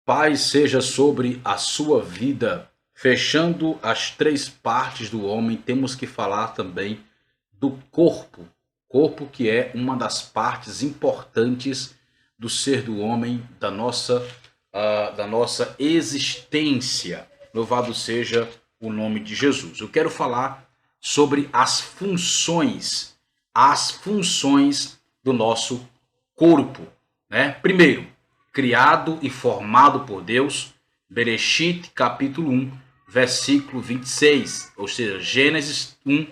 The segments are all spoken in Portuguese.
Paz seja sobre a sua vida. Fechando as três partes do homem, temos que falar também do corpo. Corpo que é uma das partes importantes do ser do homem, da nossa existência. Louvado seja o nome de Jesus. Eu quero falar sobre as funções do nosso corpo, né? Primeiro, criado e formado por Deus, Bereshit, capítulo 1, versículo 26, ou seja, Gênesis 1,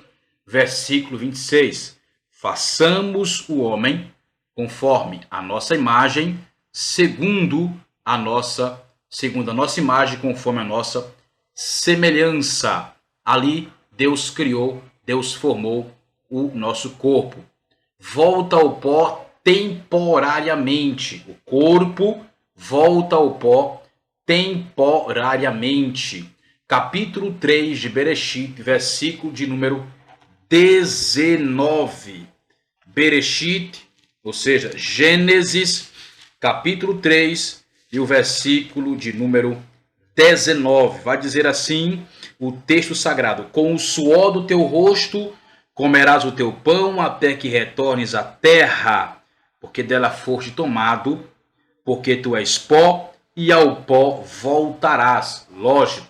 versículo 26. Façamos o homem conforme a nossa imagem, segundo a nossa imagem, conforme a nossa semelhança. Ali Deus criou, Deus formou o nosso corpo. Volta ao pó temporariamente. O corpo volta ao pó temporariamente. Capítulo 3 de Bereshit, versículo de número 19. Bereshit, ou seja, Gênesis, capítulo 3 e o versículo de número 19. Vai dizer assim o texto sagrado: com o suor do teu rosto comerás o teu pão até que retornes à terra, porque dela foste tomado, porque tu és pó e ao pó voltarás. Lógico,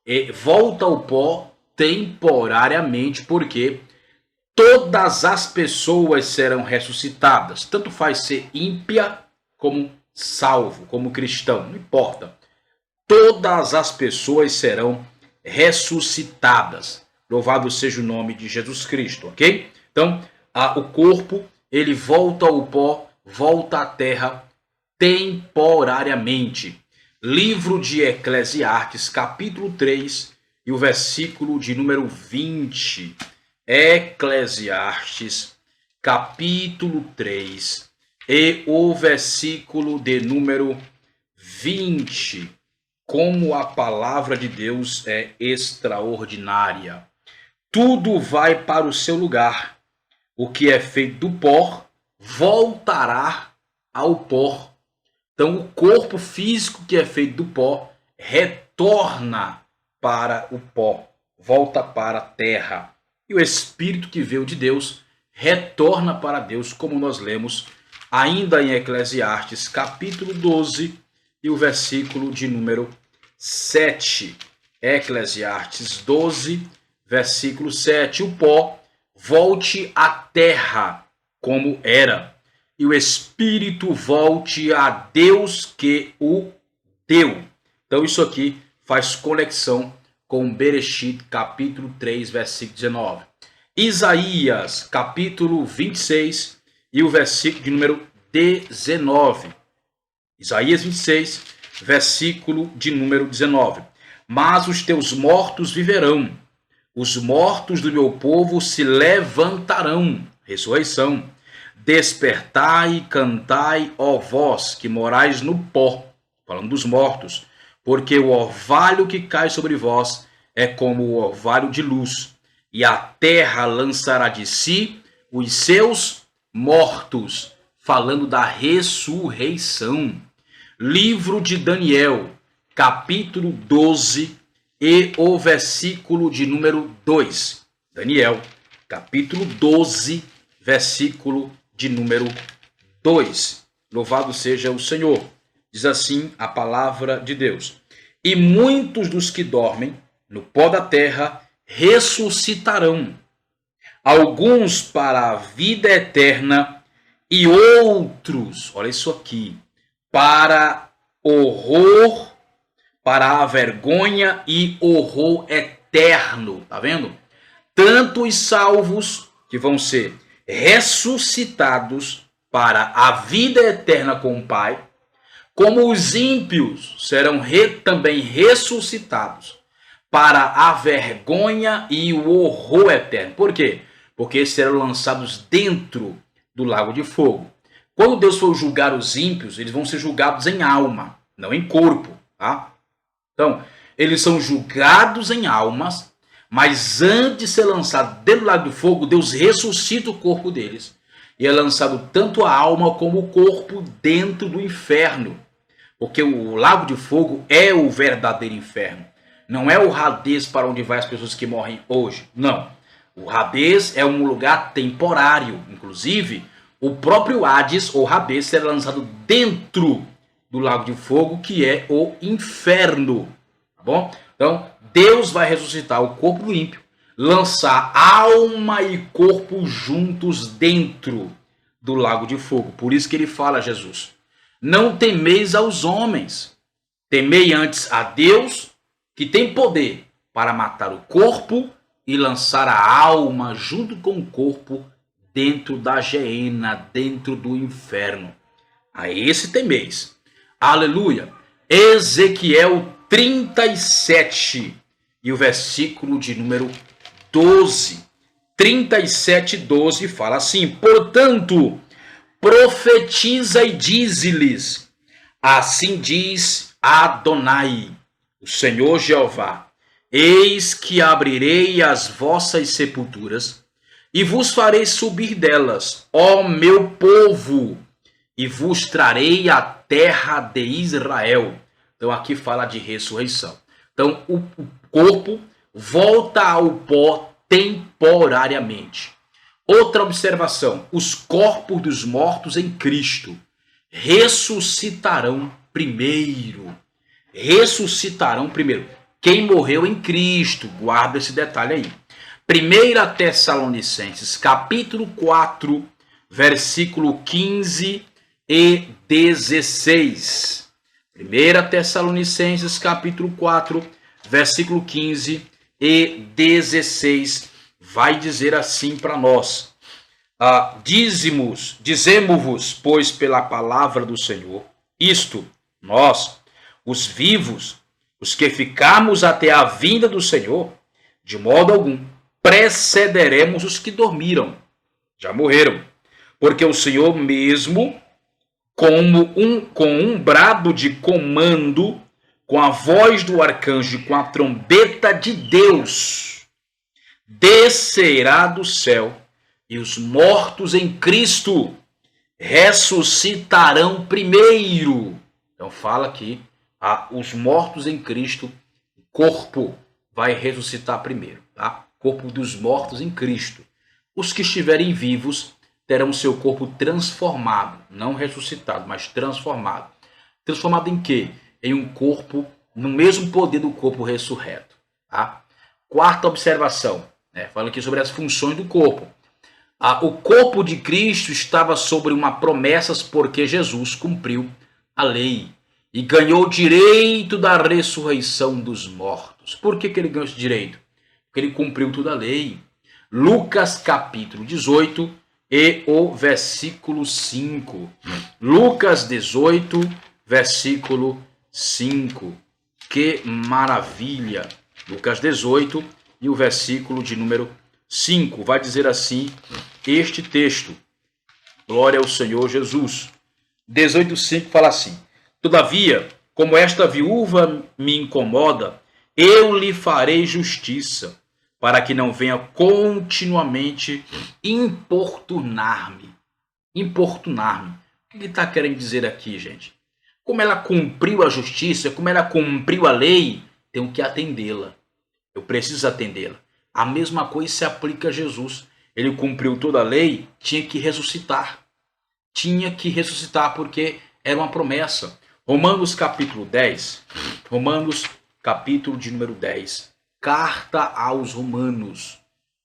e volta ao pó temporariamente, porque todas as pessoas serão ressuscitadas. Tanto faz ser ímpia como salvo, como cristão, não importa. Todas as pessoas serão ressuscitadas. Louvado seja o nome de Jesus Cristo, ok? Então, o corpo, ele volta ao pó, volta à terra temporariamente. Livro de Eclesiastes, capítulo 3 e o versículo de número 20. Eclesiastes, capítulo 3 e o versículo de número 20. Como a palavra de Deus é extraordinária. Tudo vai para o seu lugar. O que é feito do pó voltará ao pó. Então, o corpo físico que é feito do pó retorna para o pó, volta para a terra. E o espírito que veio de Deus retorna para Deus, como nós lemos ainda em Eclesiastes, capítulo 12 e o versículo de número 7. Eclesiastes 12, versículo 7. O pó volte à terra como era, e o espírito volte a Deus que o deu. Então isso aqui faz conexão com Bereshit, capítulo 3, versículo 19. Isaías, capítulo 26 e o versículo de número 19. Isaías 26, versículo de número 19. Mas os teus mortos viverão, os mortos do meu povo se levantarão. Ressurreição. Despertai e cantai, ó vós que morais no pó, falando dos mortos, porque o orvalho que cai sobre vós é como o orvalho de luz, e a terra lançará de si os seus mortos, falando da ressurreição. Livro de Daniel, capítulo 12 e o versículo de número 2. Daniel, capítulo 12, versículo de número 2. Louvado seja o Senhor. Diz assim a palavra de Deus: e muitos dos que dormem no pó da terra ressuscitarão, alguns para a vida eterna e outros, olha isso aqui, para horror, para a vergonha e horror eterno. Tá vendo? Tanto os salvos, que vão ser ressuscitados para a vida eterna com o Pai, como os ímpios serão também ressuscitados para a vergonha e o horror eterno. Por quê? Porque serão lançados dentro do lago de fogo. Quando Deus for julgar os ímpios, eles vão ser julgados em alma, não em corpo. Tá? Então, eles são julgados em almas, mas antes de ser lançado dentro do lago de fogo, Deus ressuscita o corpo deles. E é lançado tanto a alma como o corpo dentro do inferno. Porque o lago de fogo é o verdadeiro inferno. Não é o Hades para onde vai as pessoas que morrem hoje. Não. O Hades é um lugar temporário. Inclusive, o próprio Hades ou Hades será lançado dentro do lago de fogo, que é o inferno. Tá bom? Então, Deus vai ressuscitar o corpo do ímpio, lançar alma e corpo juntos dentro do lago de fogo. Por isso que ele fala a Jesus: não temeis aos homens, temei antes a Deus, que tem poder para matar o corpo e lançar a alma junto com o corpo dentro da geena, dentro do inferno. A esse temeis. Aleluia. Ezequiel 37 e o versículo de número 12. 37, 12 fala assim: portanto, profetiza e dize-lhes, assim diz Adonai, o Senhor Jeová, eis que abrirei as vossas sepulturas e vos farei subir delas, ó meu povo, e vos trarei a terra de Israel. Então aqui fala de ressurreição. Então o corpo volta ao pó temporariamente. Outra observação: os corpos dos mortos em Cristo ressuscitarão primeiro. Ressuscitarão primeiro. Quem morreu em Cristo, guarda esse detalhe aí. 1 Tessalonicenses, capítulo 4, versículo 15 e 16. 1 Tessalonicenses, capítulo 4, versículo 15 e 16, vai dizer assim para nós: dizemos-vos, pois, pela palavra do Senhor, isto, nós, os vivos, os que ficamos até a vinda do Senhor, de modo algum precederemos os que dormiram, já morreram, porque o Senhor mesmo, com um brado de comando, com a voz do arcanjo, com a trombeta de Deus, descerá do céu, e os mortos em Cristo ressuscitarão primeiro. Então fala aqui, os mortos em Cristo, o corpo vai ressuscitar primeiro, tá? Corpo dos mortos em Cristo. Os que estiverem vivos terão seu corpo transformado, não ressuscitado, mas transformado. Transformado em quê? Em um corpo, no mesmo poder do corpo ressurreto. Tá? Quarta observação, fala aqui sobre as funções do corpo. O corpo de Cristo estava sobre uma promessa porque Jesus cumpriu a lei e ganhou o direito da ressurreição dos mortos. Por que ele ganhou esse direito? Porque ele cumpriu toda a lei. Lucas capítulo 18 e o versículo 5. Lucas 18, versículo 5. Que maravilha! Lucas 18 e o versículo de número 5. Vai dizer assim este texto. Glória ao Senhor Jesus. 18:5 fala assim: todavia, como esta viúva me incomoda, eu lhe farei justiça, para que não venha continuamente importunar-me. Importunar-me. O que ele está querendo dizer aqui, gente? Como ela cumpriu a justiça, como ela cumpriu a lei, tenho que atendê-la. Eu preciso atendê-la. A mesma coisa se aplica a Jesus. Ele cumpriu toda a lei, tinha que ressuscitar. Tinha que ressuscitar porque era uma promessa. Romanos capítulo 10. Romanos capítulo de número 10. Carta aos Romanos.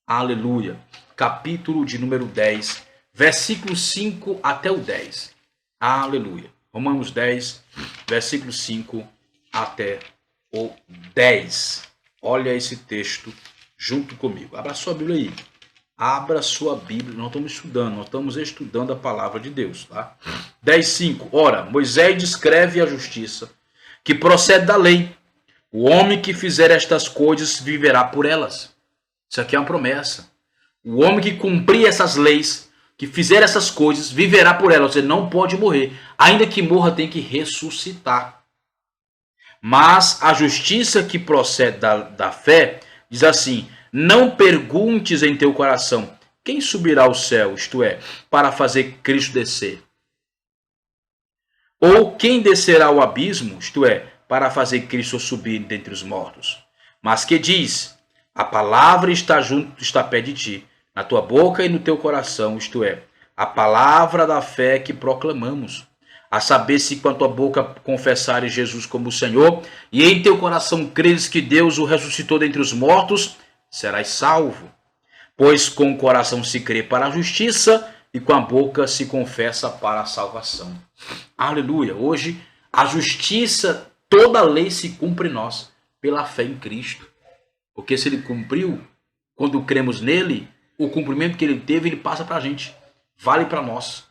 Aleluia. Capítulo de número 10. Versículo 5 até o 10. Aleluia. Romanos 10, versículo 5 até o 10. Olha esse texto junto comigo. Abra sua Bíblia aí. Abra sua Bíblia. Nós estamos estudando a palavra de Deus, tá? 10:5. Ora, Moisés descreve a justiça que procede da lei. O homem que fizer estas coisas viverá por elas. Isso aqui é uma promessa. O homem que cumprir essas leis, que fizer essas coisas, viverá por elas. Você não pode morrer. Ainda que morra, tem que ressuscitar. Mas a justiça que procede da fé diz assim: não perguntes em teu coração quem subirá ao céu, isto é, para fazer Cristo descer. Ou quem descerá ao abismo, isto é, para fazer Cristo subir dentre os mortos? Mas que diz, a palavra está junto, está perto de ti, na tua boca e no teu coração, isto é, a palavra da fé que proclamamos. A saber, se com a tua boca confessares Jesus como o Senhor, e em teu coração creres que Deus o ressuscitou dentre os mortos, serás salvo. Pois com o coração se crê para a justiça, e com a boca se confessa para a salvação. Aleluia! Hoje, a justiça, toda a lei se cumpre em nós, pela fé em Cristo. Porque se ele cumpriu, quando cremos nele, o cumprimento que ele teve, ele passa para a gente. Vale para nós.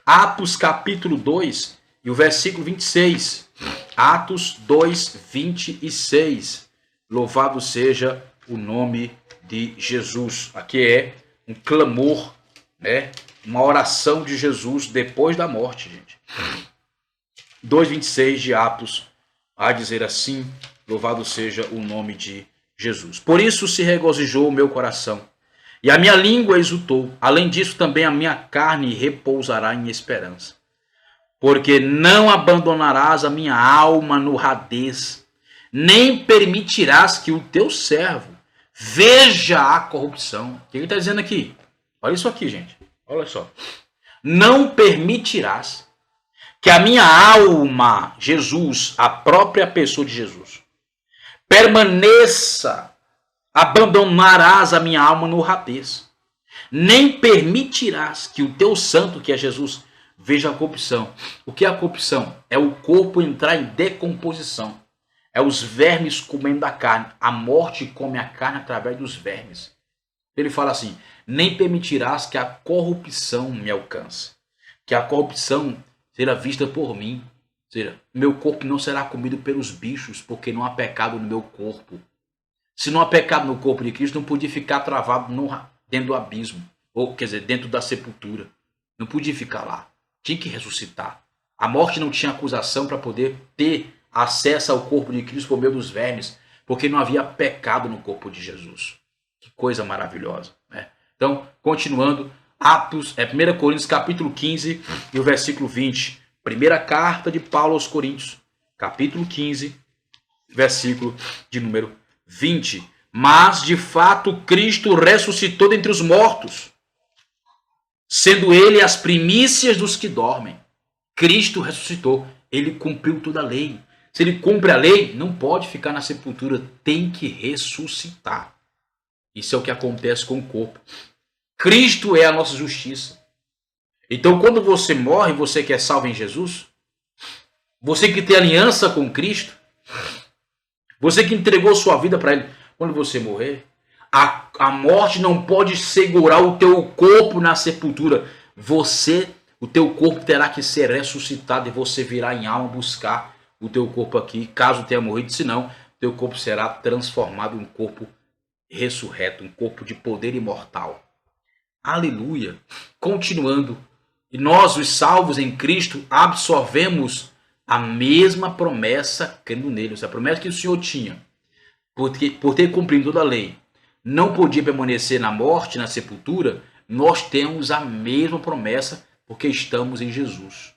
Atos capítulo 2 e o versículo 26. Atos 2, 26. Louvado seja o nome de Jesus. Aqui é um clamor, né? Uma oração de Jesus depois da morte, gente. 2:26 de Atos, a dizer assim, louvado seja o nome de Jesus. Por isso se regozijou o meu coração, e a minha língua exultou. Além disso, também a minha carne repousará em esperança. Porque não abandonarás a minha alma no Hades, nem permitirás que o teu servo veja a corrupção. O que ele está dizendo aqui? Olha isso aqui, gente. Olha só. Não permitirás que a minha alma, Jesus, a própria pessoa de Jesus, permaneça, abandonarás a minha alma no Hades. Nem permitirás que o teu santo, que é Jesus, veja a corrupção. O que é a corrupção? É o corpo entrar em decomposição. É os vermes comendo a carne. A morte come a carne através dos vermes. Ele fala assim, nem permitirás que a corrupção me alcance. Que a corrupção será vista por mim. Ou seja, meu corpo não será comido pelos bichos, porque não há pecado no meu corpo. Se não há pecado no corpo de Cristo, não podia ficar travado dentro do abismo. Ou, quer dizer, dentro da sepultura. Não podia ficar lá. Tinha que ressuscitar. A morte não tinha acusação para poder ter acesso ao corpo de Cristo por meio dos vermes, porque não havia pecado no corpo de Jesus. Que coisa maravilhosa, né? Então, continuando, Atos, 1 Coríntios capítulo 15 e o versículo 20. Primeira carta de Paulo aos Coríntios, capítulo 15, versículo de número 20. Mas, de fato, Cristo ressuscitou dentre os mortos, sendo ele as primícias dos que dormem. Cristo ressuscitou, ele cumpriu toda a lei. Se ele cumpre a lei, não pode ficar na sepultura, tem que ressuscitar. Isso é o que acontece com o corpo. Cristo é a nossa justiça. Então, quando você morre, você que é salvo em Jesus, você que tem aliança com Cristo, você que entregou sua vida para Ele, quando você morrer, a morte não pode segurar o teu corpo na sepultura. O teu corpo terá que ser ressuscitado e você virá em alma buscar o teu corpo aqui, caso tenha morrido, senão teu corpo será transformado em um corpo ressurreto, um corpo de poder imortal. Aleluia! Continuando, e nós, os salvos em Cristo, absorvemos a mesma promessa crendo nele. A promessa que o Senhor tinha, por ter cumprido toda a lei, não podia permanecer na morte, na sepultura, nós temos a mesma promessa porque estamos em Jesus.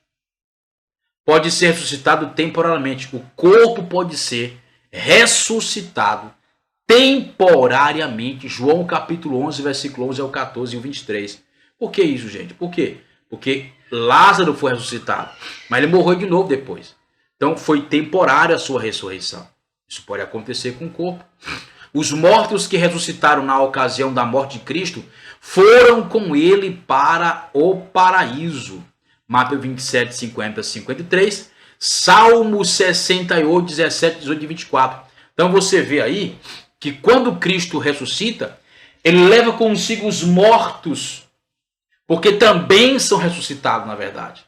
Pode ser ressuscitado temporariamente. O corpo pode ser ressuscitado temporariamente. João capítulo 11, versículo 11 ao 14 e o 23. Por que isso, gente? Por quê? Porque Lázaro foi ressuscitado, mas ele morreu de novo depois. Então foi temporária a sua ressurreição. Isso pode acontecer com o corpo. Os mortos que ressuscitaram na ocasião da morte de Cristo foram com ele para o paraíso. Mateus 27, 50, 53. Salmo 68, 17, 18 e 24. Então você vê aí que quando Cristo ressuscita, ele leva consigo os mortos, porque também são ressuscitados, na verdade.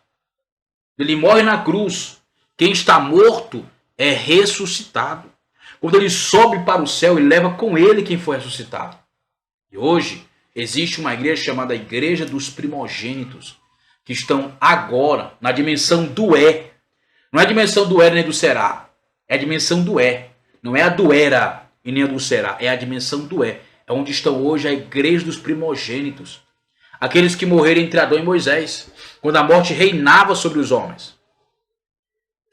Ele morre na cruz. Quem está morto é ressuscitado. Quando ele sobe para o céu, ele leva com ele quem foi ressuscitado. E hoje existe uma igreja chamada Igreja dos Primogênitos, que estão agora na dimensão do é. Não é a dimensão do era nem do será. É a dimensão do é. Não é a do era e nem a do será. É a dimensão do é. É onde estão hoje a Igreja dos Primogênitos. Aqueles que morreram entre Adão e Moisés, quando a morte reinava sobre os homens.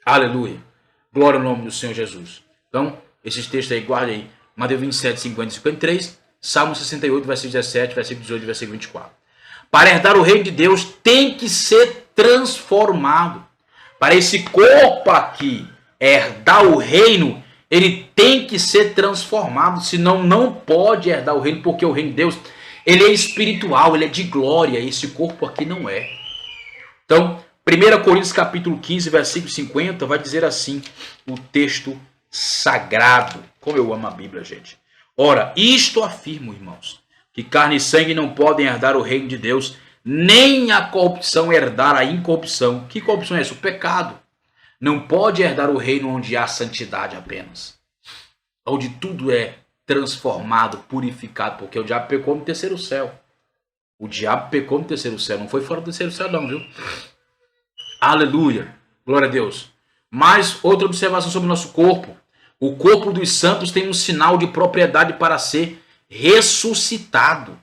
Aleluia. Glória ao nome do Senhor Jesus. Então, esses textos aí, guarda aí. Mateus 27, 50 e 53. Salmo 68, versículo 17, versículo 18 e versículo 24. Para herdar o reino de Deus, tem que ser transformado. Para esse corpo aqui herdar o reino, ele tem que ser transformado. Senão, não pode herdar o reino, porque o reino de Deus, ele é espiritual, ele é de glória. Esse corpo aqui não é. Então, 1 Coríntios capítulo 15, versículo 50, vai dizer assim, o texto sagrado. Como eu amo a Bíblia, gente. Ora, isto afirmo, irmãos, que carne e sangue não podem herdar o reino de Deus, nem a corrupção herdar a incorrupção. Que corrupção é essa? O pecado. Não pode herdar o reino onde há santidade apenas. Onde tudo é transformado, purificado, porque o diabo pecou no terceiro céu. O diabo pecou no terceiro céu, não foi fora do terceiro céu não, viu? Aleluia, glória a Deus. Mais outra observação sobre o nosso corpo. O corpo dos santos tem um sinal de propriedade para ser ressuscitado.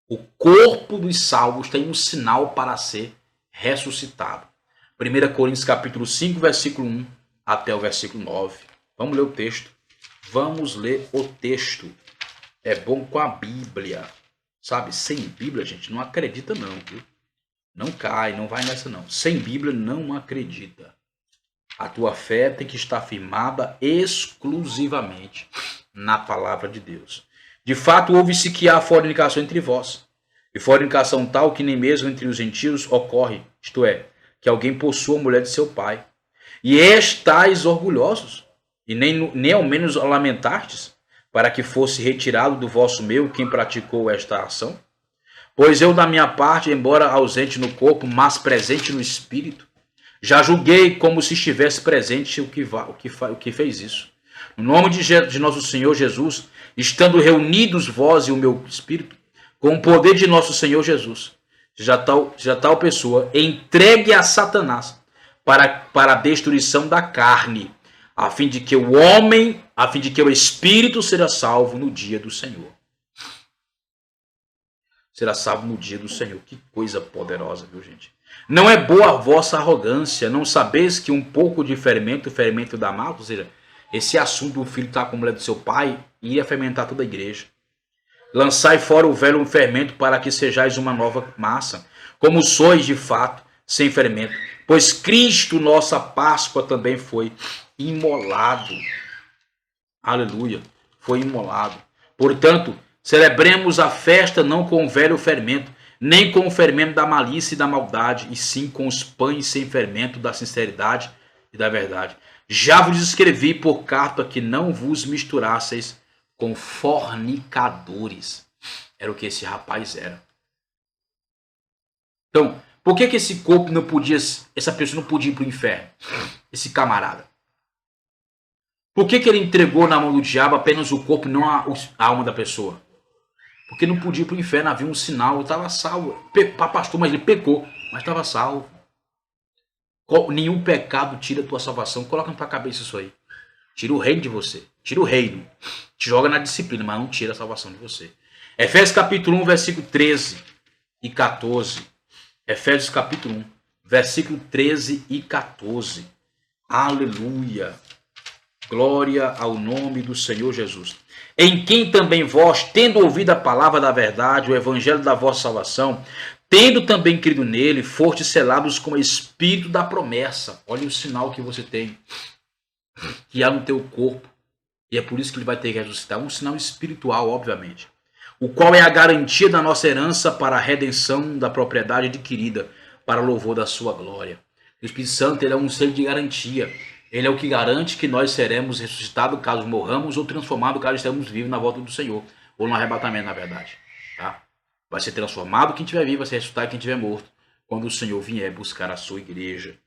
O corpo dos salvos tem um sinal para ser ressuscitado. 1 Coríntios capítulo 5, versículo 1 até o versículo 9. Vamos ler o texto. Vamos ler o texto. É bom com a Bíblia. Sabe, sem Bíblia, gente, não acredita não, viu? Não cai, não vai nessa não. Sem Bíblia, não acredita. A tua fé tem que estar firmada exclusivamente na palavra de Deus. De fato, ouve-se que há fornicação entre vós. E fornicação tal que nem mesmo entre os gentios ocorre. Isto é, que alguém possua a mulher de seu pai. E estáis orgulhosos, e nem ao menos lamentastes, para que fosse retirado do vosso meio quem praticou esta ação? Pois eu, da minha parte, embora ausente no corpo, mas presente no espírito, já julguei como se estivesse presente o que fez isso. No nome de nosso Senhor Jesus, estando reunidos vós e o meu espírito, com o poder de nosso Senhor Jesus, já tal pessoa entregue a Satanás para a destruição da carne, a fim de que o espírito seja salvo no dia do Senhor. Será salvo no dia do Senhor. Que coisa poderosa, viu, gente? Não é boa a vossa arrogância, não sabeis que um pouco de fermento, o fermento da mata, ou seja, esse assunto do filho estar com a mulher do seu pai, ia fermentar toda a igreja. Lançai fora o velho fermento para que sejais uma nova massa, como sois de fato, sem fermento. Pois Cristo, nossa Páscoa, também foi imolado. Aleluia, foi imolado. Portanto, celebremos a festa não com o velho fermento, nem com o fermento da malícia e da maldade, e sim com os pães sem fermento da sinceridade e da verdade. Já vos escrevi por carta que não vos misturasseis com fornicadores. Era o que esse rapaz era. Então, por que esse corpo não podia, essa pessoa não podia ir para o inferno? Esse camarada. Por que ele entregou na mão do diabo apenas o corpo e não a alma da pessoa? Porque não podia ir para o inferno, havia um sinal, ele estava salvo. Pastor, mas ele pecou, mas estava salvo. Nenhum pecado tira a tua salvação. Coloca na tua cabeça isso aí. Tira o reino de você. Tira o reino. Te joga na disciplina, mas não tira a salvação de você. Efésios capítulo 1, versículo 13 e 14. Efésios capítulo 1, versículo 13 e 14. Aleluia. Glória ao nome do Senhor Jesus. Em quem também vós, tendo ouvido a palavra da verdade, o evangelho da vossa salvação, tendo também crido nele, fostes selados com o espírito da promessa. Olha o sinal que você tem, que há no teu corpo. E é por isso que ele vai ter que ressuscitar. Um sinal espiritual, obviamente. O qual é a garantia da nossa herança para a redenção da propriedade adquirida, para louvor da sua glória. O Espírito Santo, ele é um selo de garantia. Ele é o que garante que nós seremos ressuscitados caso morramos ou transformados caso estejamos vivos na volta do Senhor. Ou no arrebatamento, na verdade. Tá? Vai ser transformado quem estiver vivo, vai ser ressuscitado quem estiver morto. Quando o Senhor vier buscar a sua igreja.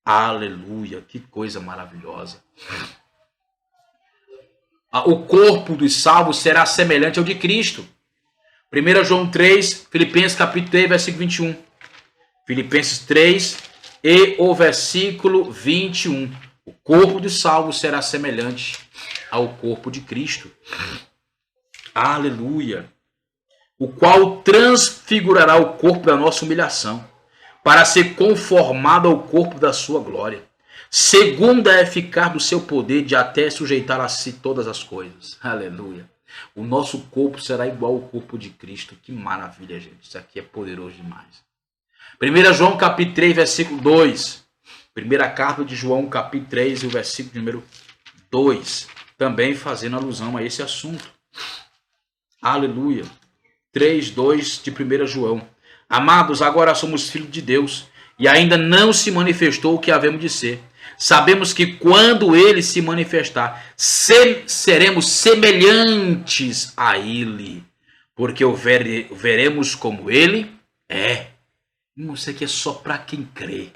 Aleluia, que coisa maravilhosa. O corpo dos salvos será semelhante ao de Cristo. 1 João 3, Filipenses capítulo 3, versículo 21. Filipenses 3 e o versículo 21. O corpo dos salvos será semelhante ao corpo de Cristo. Aleluia. O qual transfigurará o corpo da nossa humilhação, para ser conformado ao corpo da sua glória, Segunda é ficar do seu poder de até sujeitar a si todas as coisas. Aleluia. O nosso corpo será igual ao corpo de Cristo. Que maravilha, gente. Isso aqui é poderoso demais. 1 João capítulo 3, versículo 2. Primeira carta de João capítulo 3, o versículo número 2. Também fazendo alusão a esse assunto. Aleluia. 3, 2 de 1 João. Amados, agora somos filhos de Deus e ainda não se manifestou o que havemos de ser. Sabemos que quando ele se manifestar, seremos semelhantes a ele, porque o veremos como ele é. Isso aqui é só para quem crê.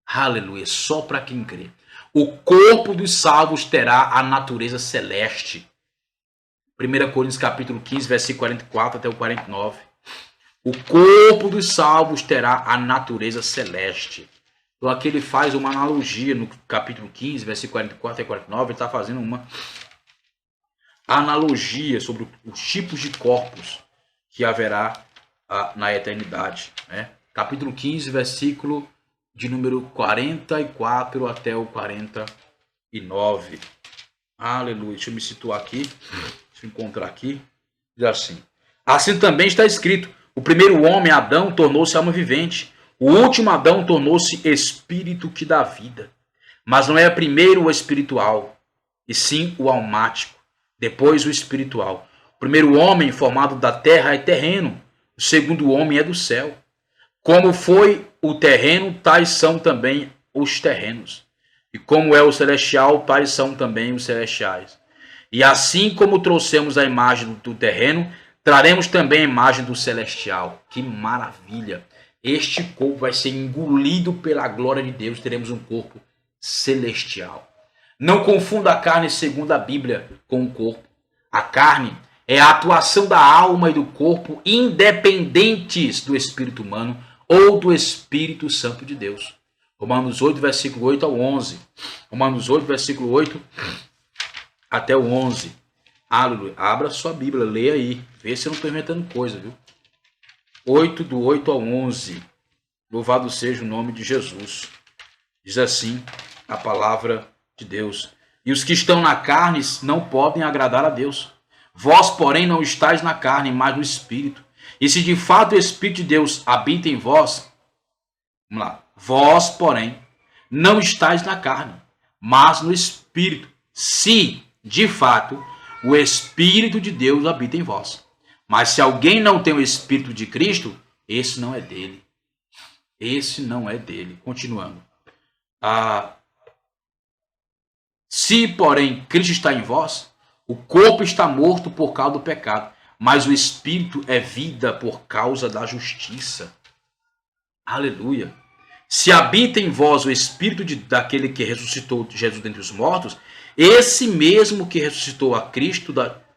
Aleluia, só para quem crê. O corpo dos salvos terá a natureza celeste. 1 Coríntios capítulo 15, versículo 44 até o 49. O corpo dos salvos terá a natureza celeste. Então aqui ele faz uma analogia no capítulo 15, versículo 44 e 49. Ele está fazendo uma analogia sobre os tipos de corpos que haverá na eternidade. Né? Capítulo 15, versículo de número 44 até o 49. Aleluia. Deixa eu me situar aqui. Deixa eu encontrar aqui. Diz assim. Assim também está escrito. O primeiro homem, Adão, tornou-se alma vivente. O último Adão tornou-se espírito que dá vida. Mas não é primeiro o espiritual, e sim o almático. Depois o espiritual. O primeiro homem formado da terra é terreno. O segundo homem é do céu. Como foi o terreno, tais são também os terrenos. E como é o celestial, tais são também os celestiais. E assim como trouxemos a imagem do terreno, traremos também a imagem do celestial. Que maravilha! Este corpo vai ser engolido pela glória de Deus. Teremos um corpo celestial. Não confunda a carne segundo a Bíblia com o corpo. A carne é a atuação da alma e do corpo independentes do espírito humano ou do Espírito Santo de Deus. Romanos 8, versículo 8 ao 11. Romanos 8, versículo 8 até o 11. Aleluia. Abra sua Bíblia, leia aí. Vê se eu não estou inventando coisa, viu? 8, do 8 ao 11. Louvado seja o nome de Jesus. Diz assim a palavra de Deus. E os que estão na carne não podem agradar a Deus. Vós, porém, não estáis na carne, mas no Espírito. E se de fato o Espírito de Deus habita em vós, vamos lá. Vós, porém, não estáis na carne, mas no Espírito. Se, de fato, o Espírito de Deus habita em vós. Mas se alguém não tem o Espírito de Cristo, esse não é dele. Esse não é dele. Continuando. Se, porém, Cristo está em vós, o corpo está morto por causa do pecado, mas o Espírito é vida por causa da justiça. Aleluia. Se habita em vós o Espírito daquele que ressuscitou Jesus dentre os mortos, esse mesmo que ressuscitou a Cristo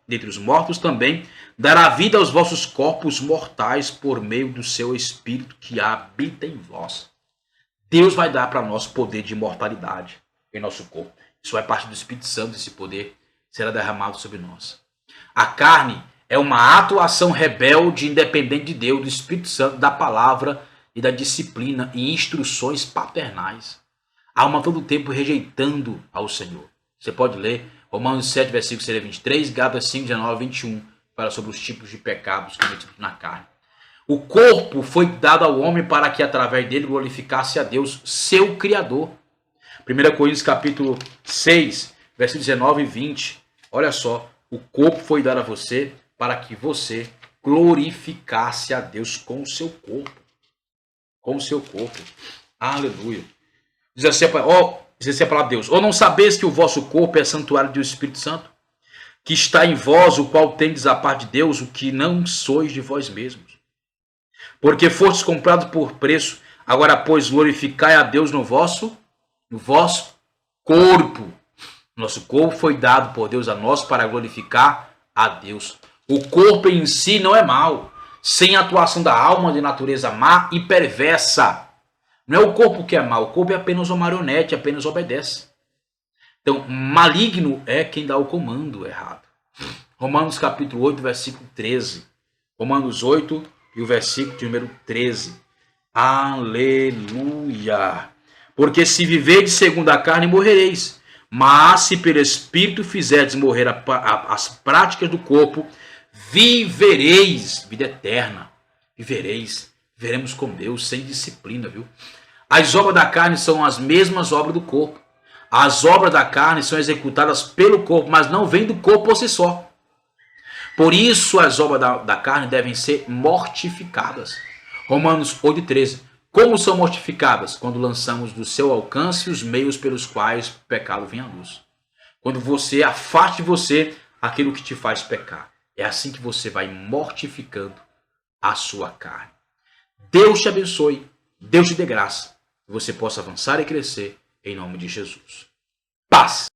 dentre os mortos também dará vida aos vossos corpos mortais por meio do seu Espírito que habita em vós. Deus vai dar para nós poder de imortalidade em nosso corpo. Isso é parte do Espírito Santo, esse poder será derramado sobre nós. A carne é uma atuação rebelde, independente de Deus, do Espírito Santo, da palavra e da disciplina e instruções paternais. A alma todo o tempo rejeitando ao Senhor. Você pode ler Romanos 7, versículo 23, Gálatas 5, 19 a 21, fala sobre os tipos de pecados cometidos na carne. O corpo foi dado ao homem para que através dele glorificasse a Deus, seu Criador. 1 Coríntios capítulo 6, versículos 19 e 20. Olha só, o corpo foi dado a você para que você glorificasse a Deus com o seu corpo. Com o seu corpo. Aleluia. Diz assim a palavra de Deus. Ou não sabeis que o vosso corpo é santuário do Espírito Santo, que está em vós, o qual tendes a parte de Deus, o que não sois de vós mesmos. Porque fostes comprados por preço, agora, pois, glorificai a Deus no vosso corpo. Nosso corpo foi dado por Deus a nós para glorificar a Deus. O corpo em si não é mau, sem a atuação da alma de natureza má e perversa. Não é o corpo que é mau, o corpo é apenas uma marionete, apenas obedece. Então, maligno é quem dá o comando errado. Romanos capítulo 8, versículo 13. Romanos 8 e o versículo de número 13. Aleluia. Porque se viverdes segundo a carne, morrereis. Mas se pelo Espírito fizerdes morrer as práticas do corpo, vivereis, vida eterna. Vivereis, viveremos com Deus, sem disciplina, viu? As obras da carne são as mesmas obras do corpo. As obras da carne são executadas pelo corpo, mas não vêm do corpo por si só. Por isso as obras da carne devem ser mortificadas. Romanos 8,13. Como são mortificadas? Quando lançamos do seu alcance os meios pelos quais o pecado vem à luz. Quando você afasta de você aquilo que te faz pecar. É assim que você vai mortificando a sua carne. Deus te abençoe. Deus te dê graça. Que você possa avançar e crescer em nome de Jesus. Paz!